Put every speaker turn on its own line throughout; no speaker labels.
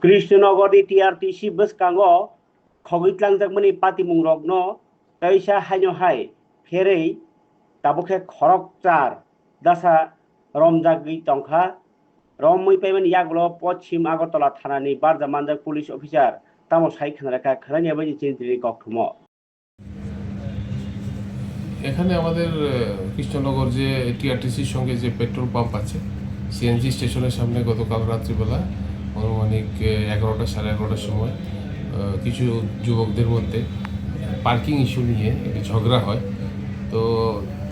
Krishnagori TRTC boskango khogitlangjagmani patimungrokno kaisa haino hai pherei tabokhe khorokchar dasa romjagui tongkha romui paimani yaglo Pochim Agartala thanani barjamanjak police officer tamo saikhan rakha kharani abani chintri kokthmo
এখানে আমাদের কৃষ্ণনগর যে টিআরটিসির সঙ্গে যে petrol pump আছে CNG স্টেশনের সামনে গতকাল রাত্রিবেলা আনুমানিক 11টা সাড়ে 11টার সময় কিছু যুবকদের মধ্যে পার্কিং ইস্যু নিয়ে একটি ঝগড়া হয়। তো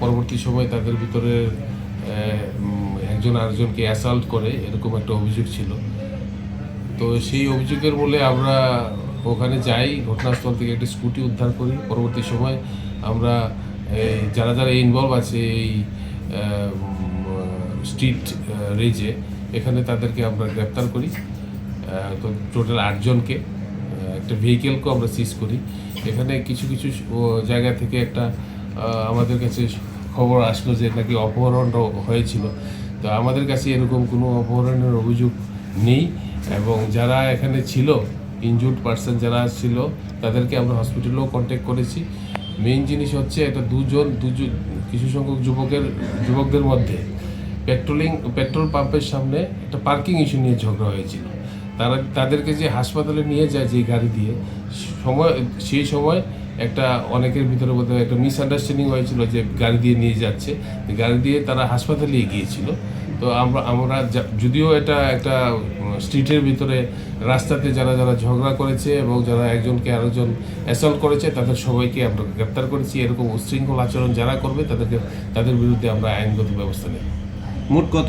পরবর্তী সময় তাদের ভিতরে একজন আরেকজনকে অ্যাসাল্ট করে এরকম একটা অভিযোগ ছিল। তো সেই অভিযোগের বলে আমরা ওখানে যাই, ঘটনাস্থল থেকে একটি স্কুটি উদ্ধার করি। পরবর্তী সময় আমরা যারা যারা ইনভলভ আছে এই স্ট্রিট রেজে এখানে তাদেরকে আমরা গ্রেপ্তার করি। তো টোটাল 8 জনকে, একটা ভেহিকেলকেও আমরা সিজ করি। এখানে কিছু কিছু জায়গা থেকে একটা আমাদের কাছে খবর আসলো যে নাকি অপহরণ হয়েছিল। তো আমাদের কাছে এরকম কোনো অপহরণের অভিযোগ নেই এবং যারা এখানে ছিল ইনজুর্ড পার্সন যারা ছিল তাদেরকে আমরা হসপিটালেও কন্ট্যাক্ট করেছি। মেইন জিনিস হচ্ছে এটা দুজন কিছু সংখ্যক যুবকদের মধ্যে পেট্রোল পাম্পের সামনে একটা পার্কিং ইস্যু নিয়ে ঝগড়া হয়েছিল। তাদেরকে যে হাসপাতালে নিয়ে যায় যে গাড়ি দিয়ে সেই সময় একটা অনেকের ভিতরে বোধহয় একটা মিসআন্ডারস্ট্যান্ডিং হয়েছিল যে গাড়ি দিয়ে নিয়ে যাচ্ছে, গাড়ি দিয়ে তারা হাসপাতালে গিয়েছিল। তো আমরা যদিও এটা একটা স্ট্রিটের ভিতরে রাস্তাতে যারা ঝগড়া করেছে এবং যারা একজনকে আরেকজন অ্যাসল্ট করেছে তাদের সবাইকে আমরা গ্রেপ্তার করেছি। এরকম উচ্ছৃঙ্খল আচরণ যারা করবে তাদের বিরুদ্ধে আমরা আইনগত ব্যবস্থা নেব।
মোট কত